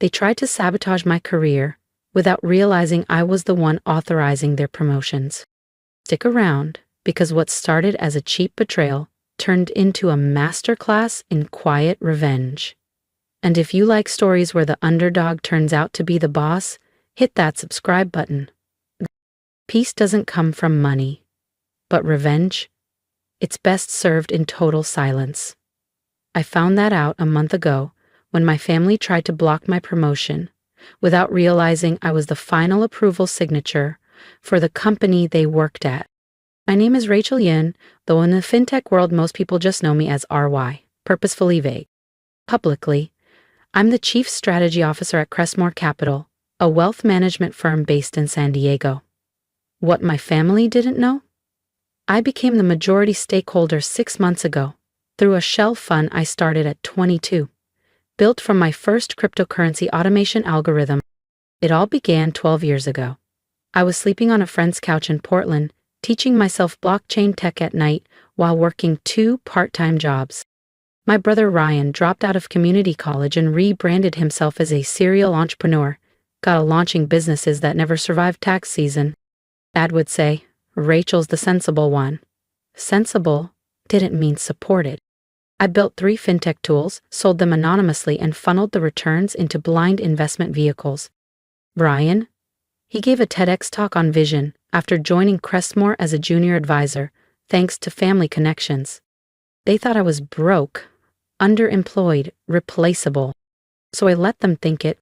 They tried to sabotage my career without realizing I was the one authorizing their promotions. Stick around, because what started as a cheap betrayal turned into a masterclass in quiet revenge. And if you like stories where the underdog turns out to be the boss, hit that subscribe button. Peace doesn't come from money, but revenge, it's best served in total silence. I found that out a month ago when my family tried to block my promotion without realizing I was the final approval signature for the company they worked at. My name is Rachel Yin, though in the fintech world most people just know me as RY, purposefully vague. Publicly, I'm the Chief Strategy Officer at Crestmore Capital, a wealth management firm based in San Diego. What my family didn't know? I became the majority stakeholder 6 months ago through a shell fund I started at 22, built from my first cryptocurrency automation algorithm. It all began 12 years ago. I was sleeping on a friend's couch in Portland, teaching myself blockchain tech at night while working 2 part-time jobs. My brother Ryan dropped out of community college and rebranded himself as a serial entrepreneur, got launching businesses that never survived tax season. Dad would say, Rachel's the sensible one. Sensible didn't mean supported. I built 3 fintech tools, sold them anonymously, and funneled the returns into blind investment vehicles. Brian? He gave a TEDx talk on vision after joining Crestmore as a junior advisor, thanks to family connections. They thought I was broke, underemployed, replaceable, so I let them think it.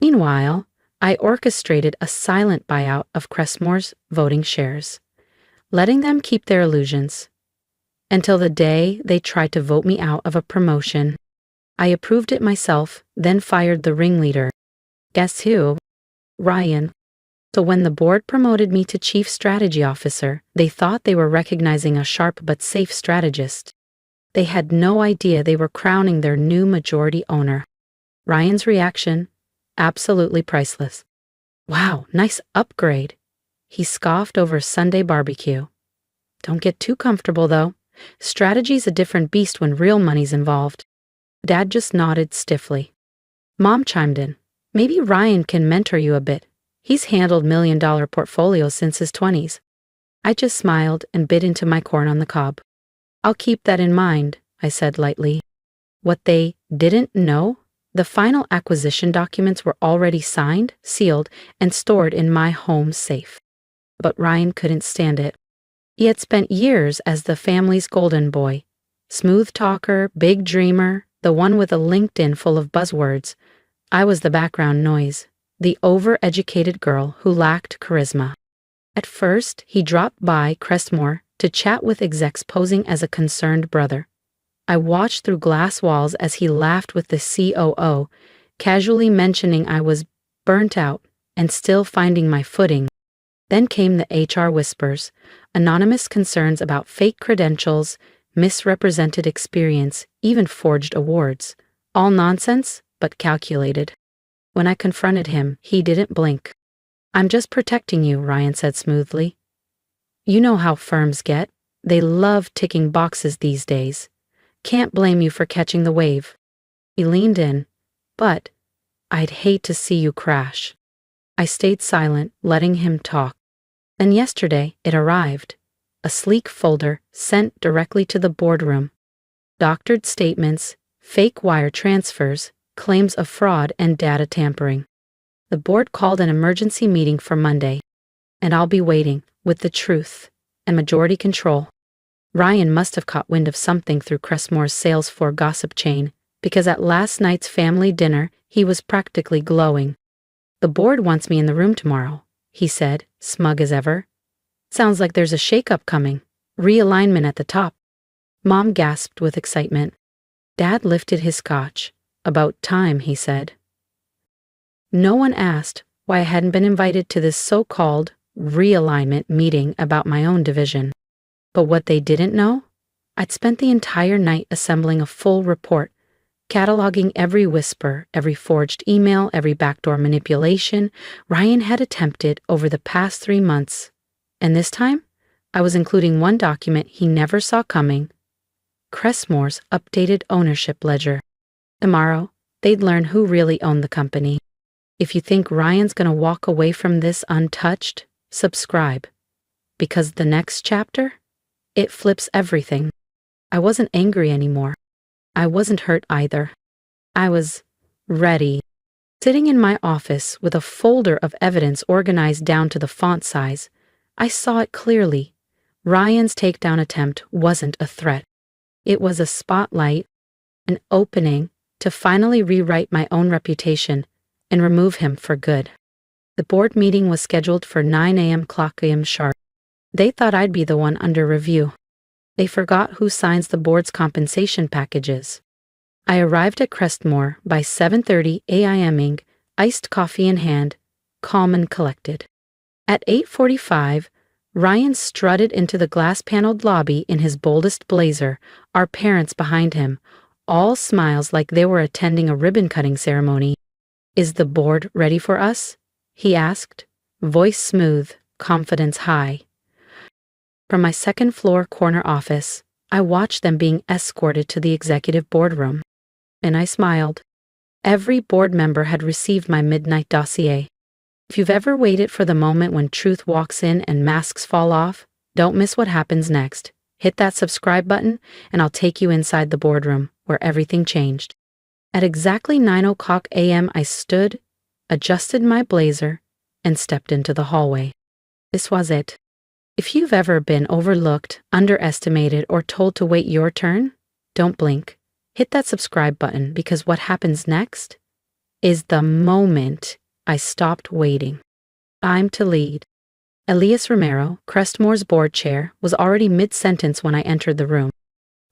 Meanwhile, I orchestrated a silent buyout of Crestmore's voting shares, letting them keep their illusions. Until the day they tried to vote me out of a promotion. I approved it myself, then fired the ringleader. Guess who? Ryan. So when the board promoted me to Chief Strategy Officer, they thought they were recognizing a sharp but safe strategist. They had no idea they were crowning their new majority owner. Ryan's reaction? Absolutely priceless. Wow, nice upgrade. He scoffed over Sunday barbecue. Don't get too comfortable, though. Strategy's a different beast when real money's involved. Dad just nodded stiffly. Mom chimed in. Maybe Ryan can mentor you a bit. He's handled million-dollar portfolios since his 20s. I just smiled and bit into my corn on the cob. I'll keep that in mind, I said lightly. What they didn't know? The final acquisition documents were already signed, sealed, and stored in my home safe. But Ryan couldn't stand it. He had spent years as the family's golden boy. Smooth talker, big dreamer, the one with a LinkedIn full of buzzwords. I was the background noise, the over-educated girl who lacked charisma. At first, he dropped by Crestmore to chat with execs posing as a concerned brother. I watched through glass walls as he laughed with the COO, casually mentioning I was burnt out and still finding my footing. Then came the HR whispers, anonymous concerns about fake credentials, misrepresented experience, even forged awards. All nonsense, but calculated. When I confronted him, he didn't blink. I'm just protecting you, Ryan said smoothly. You know how firms get. They love ticking boxes these days. Can't blame you for catching the wave. He leaned in. But I'd hate to see you crash. I stayed silent, letting him talk. Then yesterday, it arrived. A sleek folder sent directly to the boardroom. Doctored statements, fake wire transfers, claims of fraud and data tampering. The board called an emergency meeting for Monday. And I'll be waiting, with the truth and majority control. Ryan must have caught wind of something through Crestmore's Salesforce gossip chain, because at last night's family dinner, he was practically glowing. The board wants me in the room tomorrow, he said, smug as ever. Sounds like there's a shakeup coming. Realignment at the top. Mom gasped with excitement. Dad lifted his scotch. About time, he said. No one asked why I hadn't been invited to this so-called realignment meeting about my own division. But what they didn't know? I'd spent the entire night assembling a full report, cataloging every whisper, every forged email, every backdoor manipulation Ryan had attempted over the past 3 months. And this time, I was including one document he never saw coming, Crestmore's updated ownership ledger. Tomorrow, they'd learn who really owned the company. If you think Ryan's gonna walk away from this untouched, subscribe. Because the next chapter, it flips everything. I wasn't angry anymore. I wasn't hurt either. I was ready. Sitting in my office with a folder of evidence organized down to the font size, I saw it clearly. Ryan's takedown attempt wasn't a threat. It was a spotlight, an opening to finally rewrite my own reputation and remove him for good. The board meeting was scheduled for 9 a.m. clock a.m. sharp. They thought I'd be the one under review. They forgot who signs the board's compensation packages. I arrived at Crestmore by 7:30 a.m. iced coffee in hand, calm and collected. At 8:45, Ryan strutted into the glass-paneled lobby in his boldest blazer, our parents behind him, all smiles like they were attending a ribbon-cutting ceremony. "Is the board ready for us?" he asked, voice smooth, confidence high. From my second-floor corner office, I watched them being escorted to the executive boardroom. And I smiled. Every board member had received my midnight dossier. If you've ever waited for the moment when truth walks in and masks fall off, don't miss what happens next. Hit that subscribe button, and I'll take you inside the boardroom, where everything changed. At exactly 9 o'clock a.m., I stood, adjusted my blazer, and stepped into the hallway. This was it. If you've ever been overlooked, underestimated, or told to wait your turn, don't blink. Hit that subscribe button, because what happens next is the moment I stopped waiting. I'm to lead. Elias Romero, Crestmore's board chair, was already mid-sentence when I entered the room.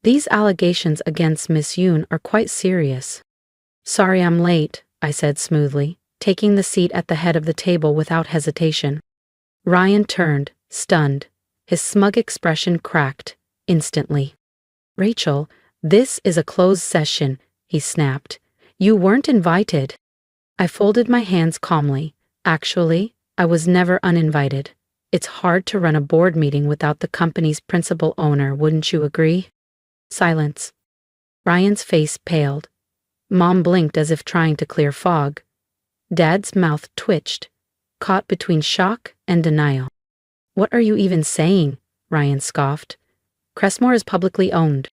"These allegations against Miss Yoon are quite serious." "Sorry I'm late," I said smoothly, taking the seat at the head of the table without hesitation. Ryan turned, stunned. His smug expression cracked, instantly. "Rachel, this is a closed session," he snapped. "You weren't invited." I folded my hands calmly. Actually, I was never uninvited. It's hard to run a board meeting without the company's principal owner, wouldn't you agree? Silence. Ryan's face paled. Mom blinked as if trying to clear fog. Dad's mouth twitched, caught between shock and denial. "What are you even saying?" Ryan scoffed. "Crestmore is publicly owned."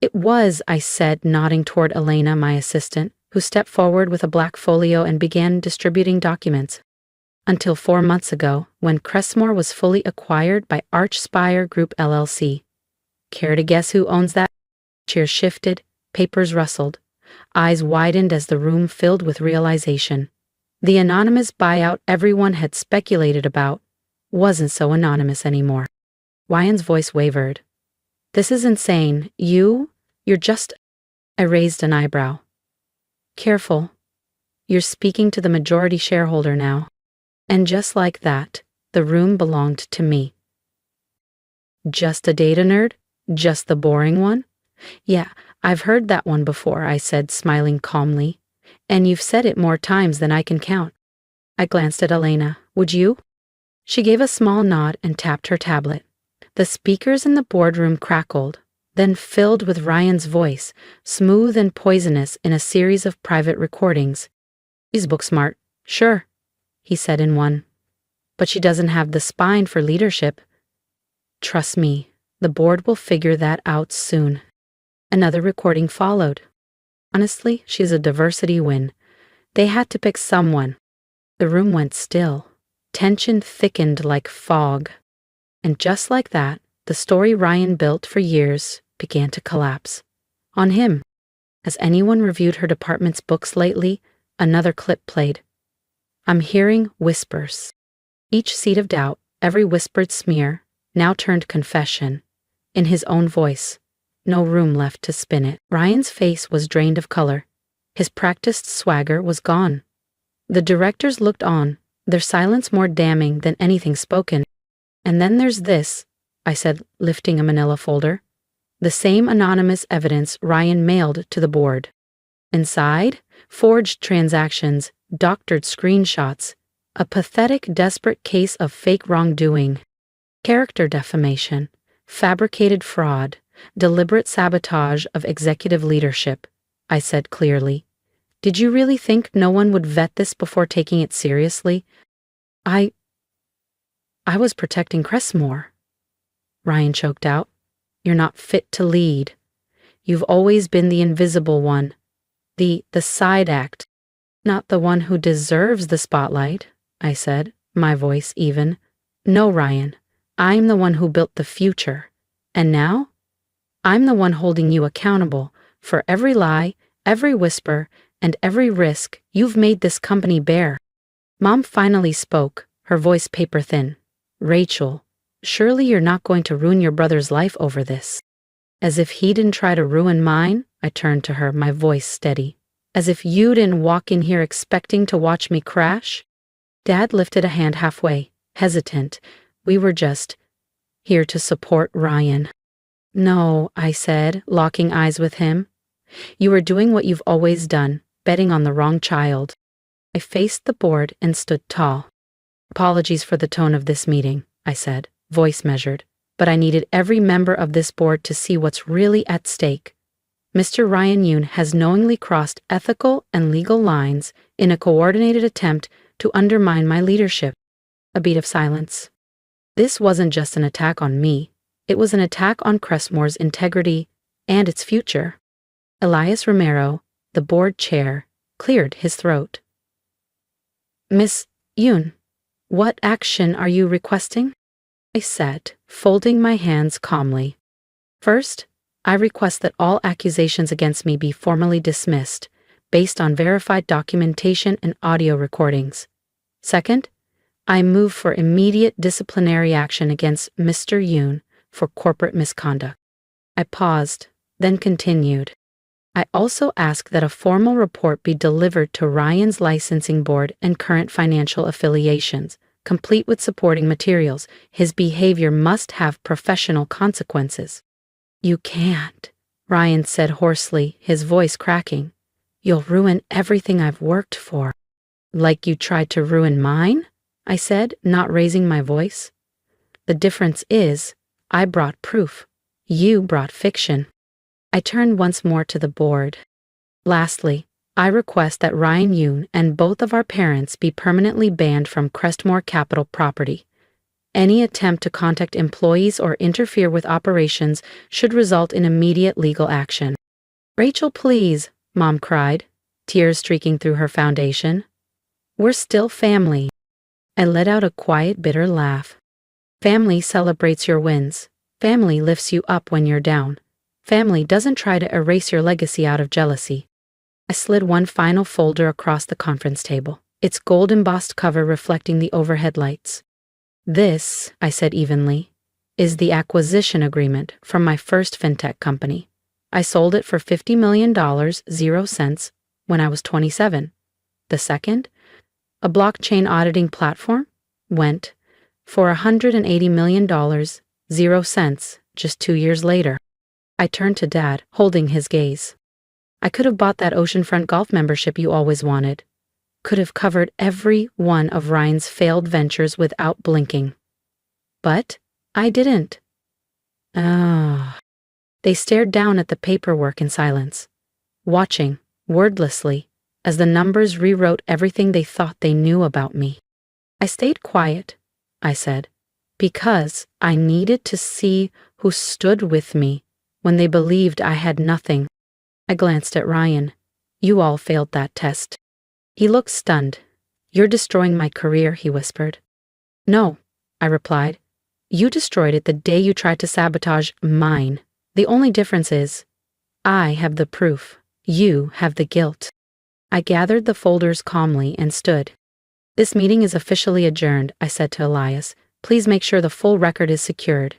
"It was," I said, nodding toward Elena, my assistant, who stepped forward with a black folio and began distributing documents. "Until 4 months ago, when Crestmore was fully acquired by Archspire Group LLC. Care to guess who owns that?" Chairs shifted, papers rustled. Eyes widened as the room filled with realization. The anonymous buyout everyone had speculated about wasn't so anonymous anymore. Ryan's voice wavered. "This is insane. You're just..." I raised an eyebrow. "Careful. You're speaking to the majority shareholder now." And just like that, the room belonged to me. "Just a data nerd? Just the boring one?" "Yeah, I've heard that one before," I said, smiling calmly. "And you've said it more times than I can count." I glanced at Elena. "Would you?" She gave a small nod and tapped her tablet. The speakers in the boardroom crackled, then filled with Ryan's voice, smooth and poisonous in a series of private recordings. "She's book smart, sure," he said in one. "But she doesn't have the spine for leadership." "Trust me, the board will figure that out soon." Another recording followed. "Honestly, she's a diversity win. They had to pick someone." The room went still. Tension thickened like fog. And just like that, the story Ryan built for years began to collapse. On him. Has anyone reviewed her department's books lately? Another clip played. I'm hearing whispers. Each seed of doubt, every whispered smear, now turned confession. In his own voice. No room left to spin it. Ryan's face was drained of color. His practiced swagger was gone. The directors looked on, their silence more damning than anything spoken. "And then there's this," I said, lifting a manila folder. The same anonymous evidence Ryan mailed to the board. Inside, forged transactions, doctored screenshots, a pathetic, desperate case of fake wrongdoing, character defamation, fabricated fraud, deliberate sabotage of executive leadership, I said clearly. Did you really think no one would vet this before taking it seriously? I was protecting Cressmore, Ryan choked out. You're not fit to lead. You've always been the invisible one, the side act, not the one who deserves the spotlight, I said, my voice even. No, Ryan, I'm the one who built the future. And now? I'm the one holding you accountable for every lie, every whisper, and every risk you've made this company bear. Mom finally spoke, her voice paper thin. Rachel, surely you're not going to ruin your brother's life over this. As if he didn't try to ruin mine, I turned to her, my voice steady. As if you didn't walk in here expecting to watch me crash? Dad lifted a hand halfway, hesitant. We were just here to support Ryan. No, I said, locking eyes with him. You were doing what you've always done, betting on the wrong child. I faced the board and stood tall. Apologies for the tone of this meeting, I said, voice measured, but I needed every member of this board to see what's really at stake. Mr. Ryan Yoon has knowingly crossed ethical and legal lines in a coordinated attempt to undermine my leadership. A beat of silence. This wasn't just an attack on me. It was an attack on Cressmore's integrity and its future. Elias Romero, the board chair, cleared his throat. Miss Yoon, what action are you requesting? I said, folding my hands calmly. First, I request that all accusations against me be formally dismissed, based on verified documentation and audio recordings. Second, I move for immediate disciplinary action against Mr. Yoon for corporate misconduct. I paused, then continued. I also ask that a formal report be delivered to Ryan's licensing board and current financial affiliations, complete with supporting materials. His behavior must have professional consequences. You can't, Ryan said hoarsely, his voice cracking. You'll ruin everything I've worked for. Like you tried to ruin mine? I said, not raising my voice. The difference is, I brought proof. You brought fiction. I turned once more to the board. Lastly, I request that Ryan Yoon and both of our parents be permanently banned from Crestmore Capital property. Any attempt to contact employees or interfere with operations should result in immediate legal action. Rachel, please, Mom cried, tears streaking through her foundation. We're still family. I let out a quiet, bitter laugh. Family celebrates your wins. Family lifts you up when you're down. Family doesn't try to erase your legacy out of jealousy. I slid one final folder across the conference table, its gold embossed cover reflecting the overhead lights. This, I said evenly, is the acquisition agreement from my first fintech company. I sold it for $50 million, 0 cents, when I was 27. The second, a blockchain auditing platform, went for $180 million, 0 cents, just 2 years later. I turned to Dad, holding his gaze. I could have bought that oceanfront golf membership you always wanted. Could have covered every one of Ryan's failed ventures without blinking. But I didn't. They stared down at the paperwork in silence, watching, wordlessly, as the numbers rewrote everything they thought they knew about me. I stayed quiet, I said, because I needed to see who stood with me when they believed I had nothing. I glanced at Ryan. You all failed that test. He looked stunned. You're destroying my career, he whispered. No, I replied. You destroyed it the day you tried to sabotage mine. The only difference is, I have the proof. You have the guilt. I gathered the folders calmly and stood. This meeting is officially adjourned, I said to Elias. Please make sure the full record is secured.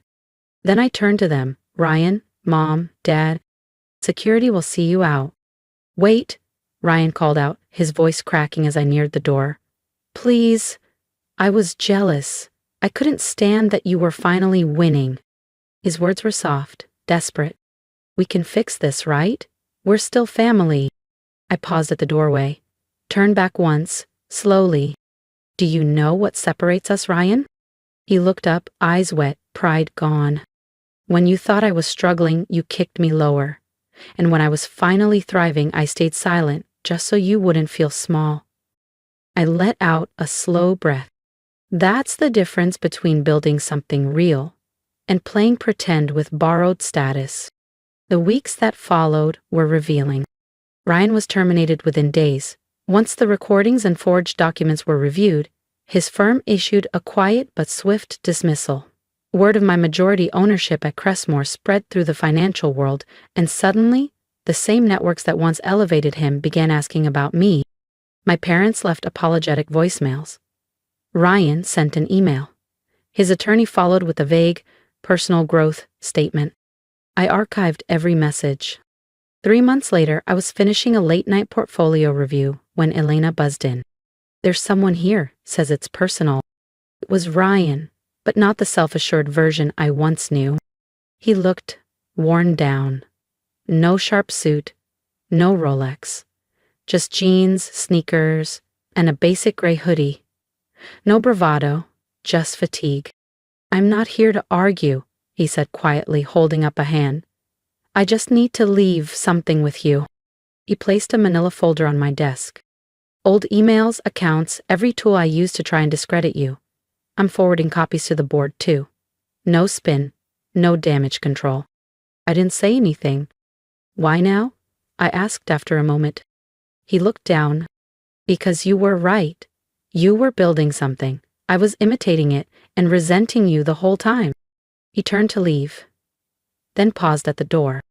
Then I turned to them. Ryan, Mom, Dad, security will see you out. Wait, Ryan called out, his voice cracking as I neared the door. Please. I was jealous. I couldn't stand that you were finally winning. His words were soft, desperate. We can fix this, right? We're still family. I paused at the doorway, turned back once, slowly. Do you know what separates us, Ryan? He looked up, eyes wet, pride gone. When you thought I was struggling, you kicked me lower. And when I was finally thriving, I stayed silent, just so you wouldn't feel small. I let out a slow breath. That's the difference between building something real and playing pretend with borrowed status. The weeks that followed were revealing. Ryan was terminated within days. Once the recordings and forged documents were reviewed, his firm issued a quiet but swift dismissal. Word of my majority ownership at Crestmore spread through the financial world, and suddenly, the same networks that once elevated him began asking about me. My parents left apologetic voicemails. Ryan sent an email. His attorney followed with a vague, personal growth statement. I archived every message. 3 months later, I was finishing a late-night portfolio review when Elena buzzed in. There's someone here, says it's personal. It was Ryan, but not the self-assured version I once knew. He looked worn down. No sharp suit, no Rolex. Just jeans, sneakers, and a basic gray hoodie. No bravado, just fatigue. I'm not here to argue, he said quietly, holding up a hand. I just need to leave something with you. He placed a manila folder on my desk. Old emails, accounts, every tool I used to try and discredit you. I'm forwarding copies to the board, too. No spin, no damage control. I didn't say anything. Why now? I asked after a moment. He looked down. Because you were right. You were building something. I was imitating it and resenting you the whole time. He turned to leave, then paused at the door.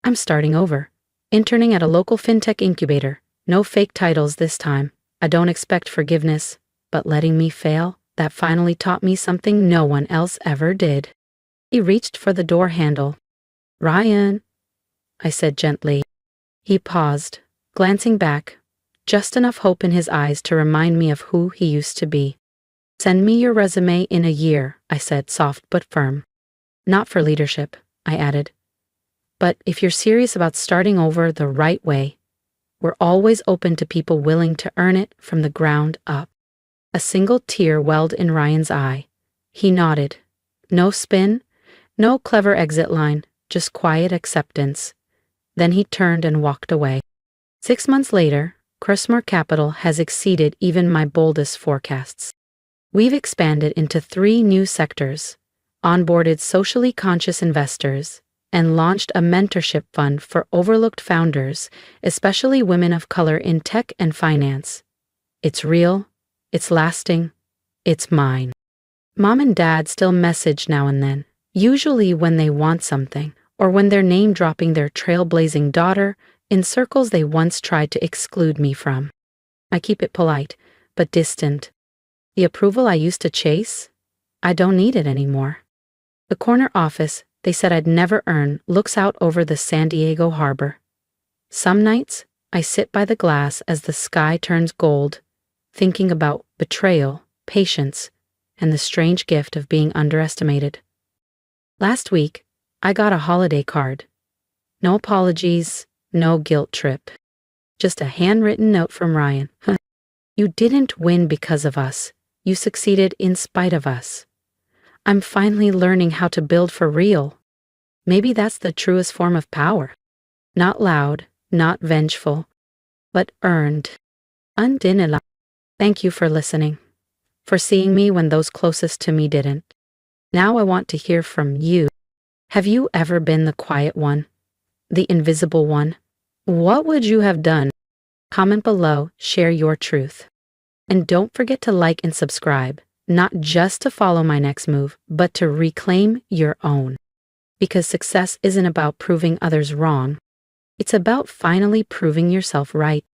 I'm starting over. Interning at a local fintech incubator. No fake titles this time. I don't expect forgiveness, but letting me fail, that finally taught me something no one else ever did. He reached for the door handle. Ryan, I said gently. He paused, glancing back, just enough hope in his eyes to remind me of who he used to be. Send me your resume in a year, I said, soft but firm. Not for leadership, I added. But if you're serious about starting over the right way, we're always open to people willing to earn it from the ground up. A single tear welled in Ryan's eye. He nodded. No spin, no clever exit line, just quiet acceptance. Then he turned and walked away. 6 months later, Crestmore Capital has exceeded even my boldest forecasts. We've expanded into 3 new sectors, onboarded socially conscious investors, and launched a mentorship fund for overlooked founders, especially women of color in tech and finance. It's real, it's lasting, it's mine. Mom and Dad still message now and then, usually when they want something, or when they're name-dropping their trailblazing daughter in circles they once tried to exclude me from. I keep it polite, but distant. The approval I used to chase? I don't need it anymore. The corner office they said I'd never earn looks out over the San Diego harbor. Some nights, I sit by the glass as the sky turns gold, thinking about betrayal, patience, and the strange gift of being underestimated. Last week, I got a holiday card. No apologies, no guilt trip. Just a handwritten note from Ryan. You didn't win because of us. You succeeded in spite of us. I'm finally learning how to build for real. Maybe that's the truest form of power. Not loud, not vengeful, but earned. Undeniable. Thank you for listening, for seeing me when those closest to me didn't. Now I want to hear from you. Have you ever been the quiet one? The invisible one? What would you have done? Comment below, share your truth. And don't forget to like and subscribe. Not just to follow my next move, but to reclaim your own. Because success isn't about proving others wrong. It's about finally proving yourself right.